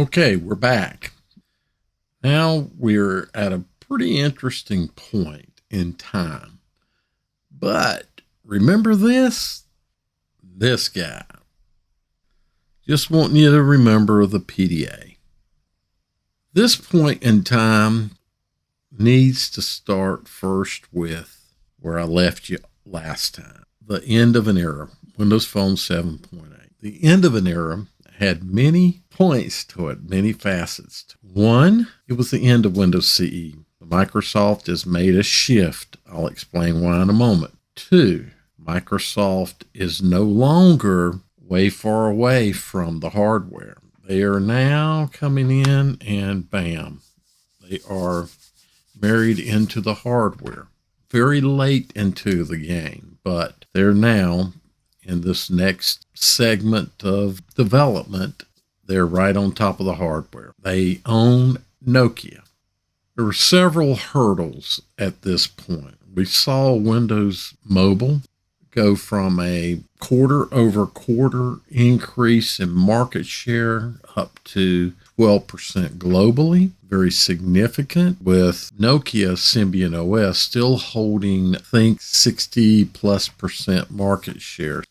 Okay, we're back. Now we're at a pretty interesting point in time. But remember this? This guy. Just wanting you to remember the PDA. This point in time needs to start first with where I left you last time. The end of an era, Windows Phone 7.8. The end of an era had many points to it, many facets. One, it was the end of Windows CE. Microsoft has made a shift. I'll explain why in a moment. Two, Microsoft is no longer way far away from the hardware. They are now coming in and bam, they are married into the hardware. Very late into the game, but they're now in this next segment of development. They're right on top of the hardware. They own Nokia. There were several hurdles at this point. We saw Windows Mobile go from a quarter-over-quarter increase in market share up to 12% globally. Very significant, with Nokia Symbian OS still holding, I think, 60+% market share.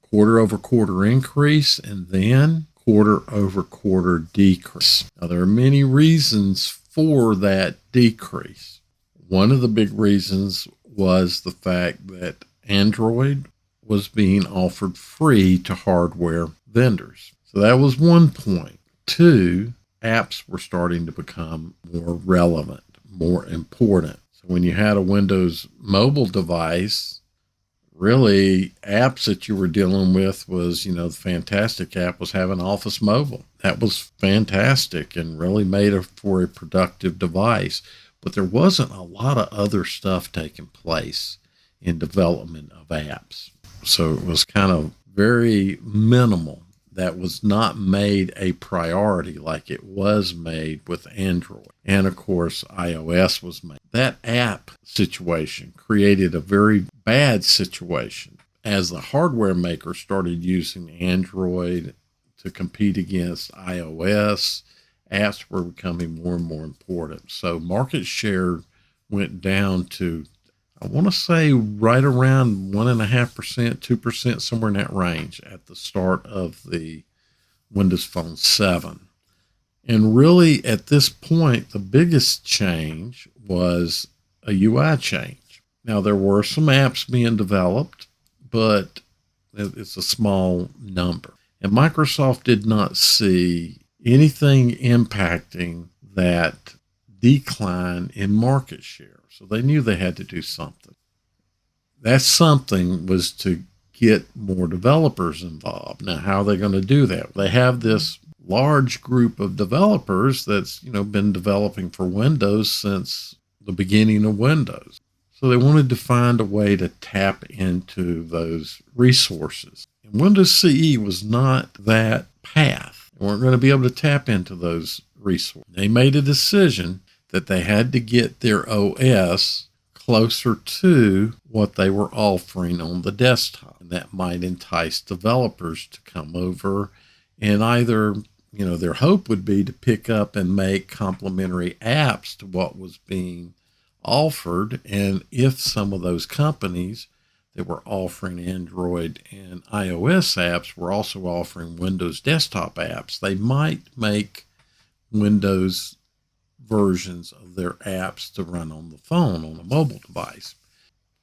Quarter-over-quarter increase, and then quarter-over-quarter decrease. Now, there are many reasons for that decrease. One of the big reasons was the fact that Android was being offered free to hardware vendors. So that was one point. Two, apps were starting to become more relevant, more important. So when you had a Windows mobile device, really apps that you were dealing with was, the fantastic app was having Office Mobile. That was fantastic and really made it for a productive device. But there wasn't a lot of other stuff taking place in development of apps. So it was kind of very minimal. That was not made a priority like it was made with Android. And of course, iOS was made. That app situation created a very bad situation as the hardware makers started using Android to compete against iOS. Apps were becoming more and more important. So market share went down to, I want to say, right around 1.5%, 2%, somewhere in that range at the start of the Windows Phone 7. And really, at this point, the biggest change was a UI change. Now, there were some apps being developed, but it's a small number. And Microsoft did not see anything impacting that decline in market share. So they knew they had to do something. That something was to get more developers involved. Now, how are they going to do that? They have this large group of developers that's, been developing for Windows since the beginning of Windows. So they wanted to find a way to tap into those resources. And Windows CE was not that path. They weren't going to be able to tap into those resources. They made a decision that they had to get their OS closer to what they were offering on the desktop. And that might entice developers to come over and either, their hope would be to pick up and make complementary apps to what was being offered. And if some of those companies that were offering Android and iOS apps were also offering Windows desktop apps, they might make Windows versions of their apps to run on the phone, on a mobile device.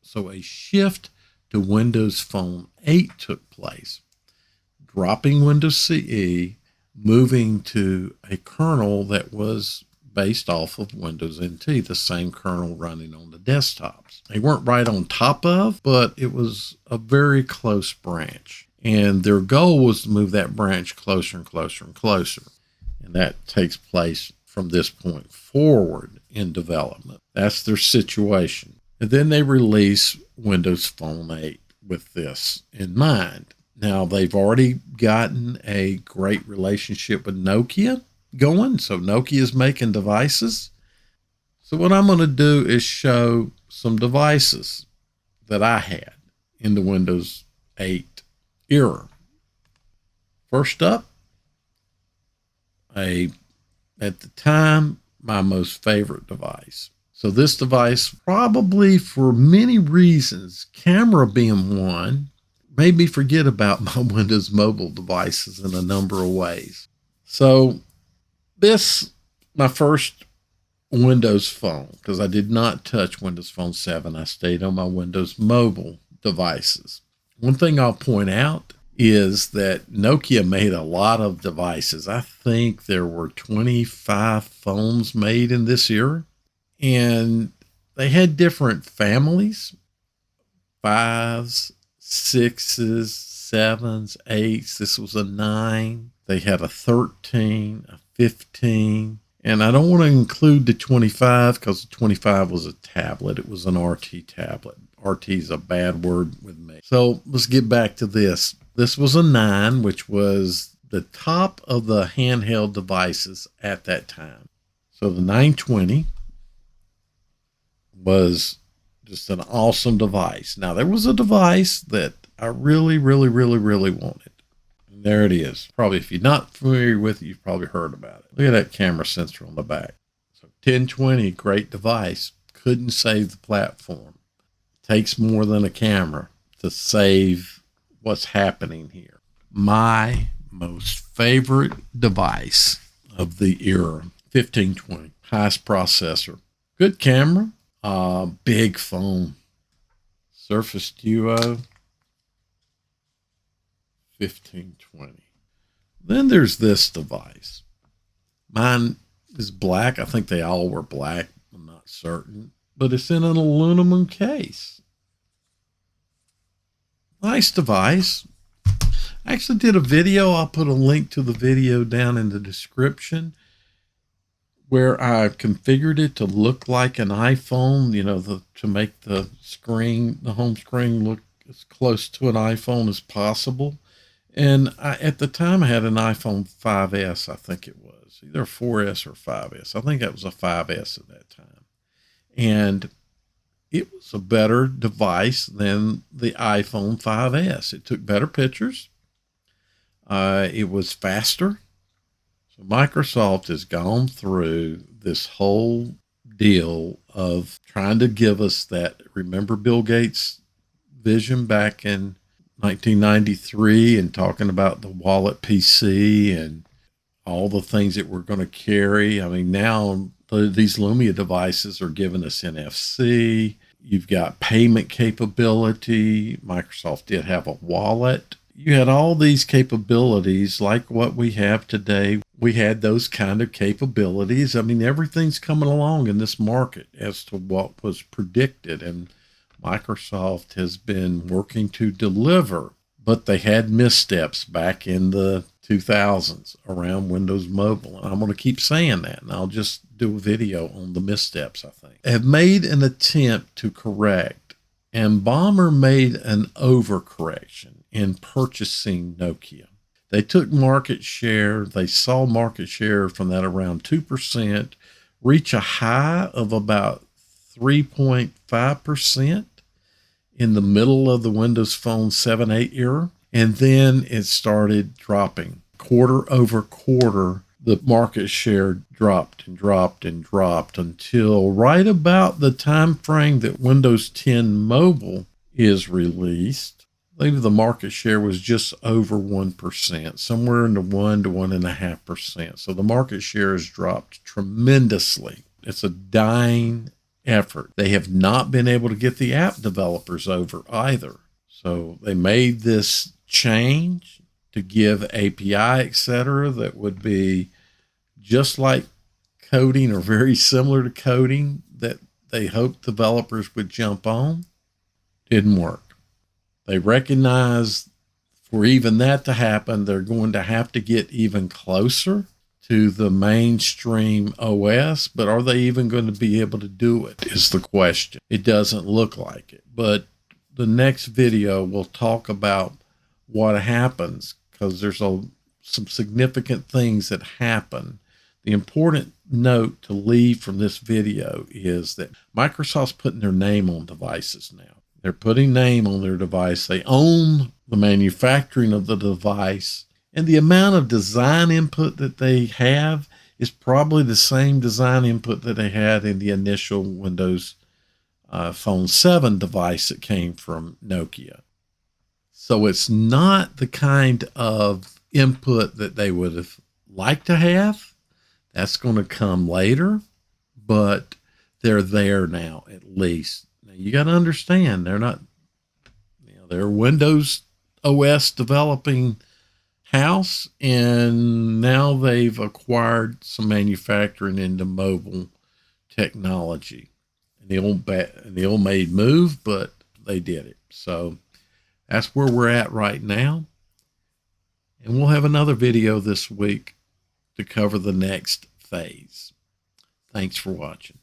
So a shift to Windows Phone 8 took place, dropping Windows CE, moving to a kernel that was based off of Windows NT, the same kernel running on the desktops. They weren't right on top of, but it was a very close branch. And their goal was to move that branch closer and closer and closer. And that takes place from this point forward in development. That's their situation. And then they release Windows Phone 8 with this in mind. Now, they've already gotten a great relationship with Nokia going. So Nokia is making devices. So what I'm going to do is show some devices that I had in the Windows 8 era. First up, a, at the time, my most favorite device. So this device, probably for many reasons, camera being one, made me forget about my Windows mobile devices in a number of ways. So this, my first Windows phone, because I did not touch Windows Phone 7. I stayed on my Windows mobile devices. One thing I'll point out is that Nokia made a lot of devices. I think there were 25 phones made in this era, and they had different families, 5s, 6s, 7s, 8s. This was a 9. They had a 13, a 15. And I don't want to include the 25 because the 25 was a tablet. It was an RT tablet. RT is a bad word with me. So let's get back to this. This was a 9, which was the top of the handheld devices at that time. So the 920 was just an awesome device. Now, there was a device that I really, really, really, really wanted. And there it is. Probably, if you're not familiar with it, you've probably heard about it. Look at that camera sensor on the back. So 1020, great device. Couldn't save the platform. Takes more than a camera to save what's happening here. My most favorite device of the era, 1520, highest processor, good camera, big phone, Surface Duo, 1520. Then there's this device. Mine is black. I think they all were black. I'm not certain, but it's in an aluminum case. Nice device. I actually did a video. I'll put a link to the video down in the description where I configured it to look like an iPhone, to make the screen, the home screen, look as close to an iPhone as possible. And at the time, I had an iPhone 5S, I think it was, either 4S or 5S. I think that was a 5S at that time. And it was a better device than the iPhone 5S. It took better pictures. It was faster. So Microsoft has gone through this whole deal of trying to give us that. Remember Bill Gates' vision back in 1993 and talking about the wallet PC and all the things that we're going to carry. I mean, now these Lumia devices are giving us NFC. You've got payment capability. Microsoft did have a wallet. You had all these capabilities like what we have today. We had those kind of capabilities. I mean, everything's coming along in this market as to what was predicted. And Microsoft has been working to deliver, but they had missteps back in the 2000s around Windows Mobile. And I'm going to keep saying that, and I'll just do a video on the missteps, I think. Have made an attempt to correct, and Ballmer made an overcorrection in purchasing Nokia. They took market share. They saw market share from that around 2% reach a high of about 3.5% in the middle of the Windows Phone 7-8 era. And then it started dropping. Quarter over quarter, the market share dropped and dropped and dropped until right about the time frame that Windows 10 Mobile is released. I believe the market share was just over 1%, somewhere in the 1 to 1.5%. So the market share has dropped tremendously. It's a dying effort. They have not been able to get the app developers over either. So they made this change to give API, etc., that would be just like coding or very similar to coding that they hoped developers would jump on. Didn't work. They recognize for even that to happen, they're going to have to get even closer to the mainstream OS, but are they even going to be able to do it is the question. It doesn't look like it, but the next video will talk about what happens because there's some significant things that happen. The important note to leave from this video is that Microsoft's putting their name on devices now. They're putting name on their device. They own the manufacturing of the device, And the amount of design input that they have is probably the same design input that they had in the initial Windows Phone 7 device that came from Nokia. So it's not the kind of input that they would have liked to have. That's going to come later, but they're there now at least. Now you got to understand, they're not, they're Windows OS developing house, and now they've acquired some manufacturing into mobile technology. And the old maid move, but they did it. So that's where we're at right now. And we'll have another video this week to cover the next phase. Thanks for watching.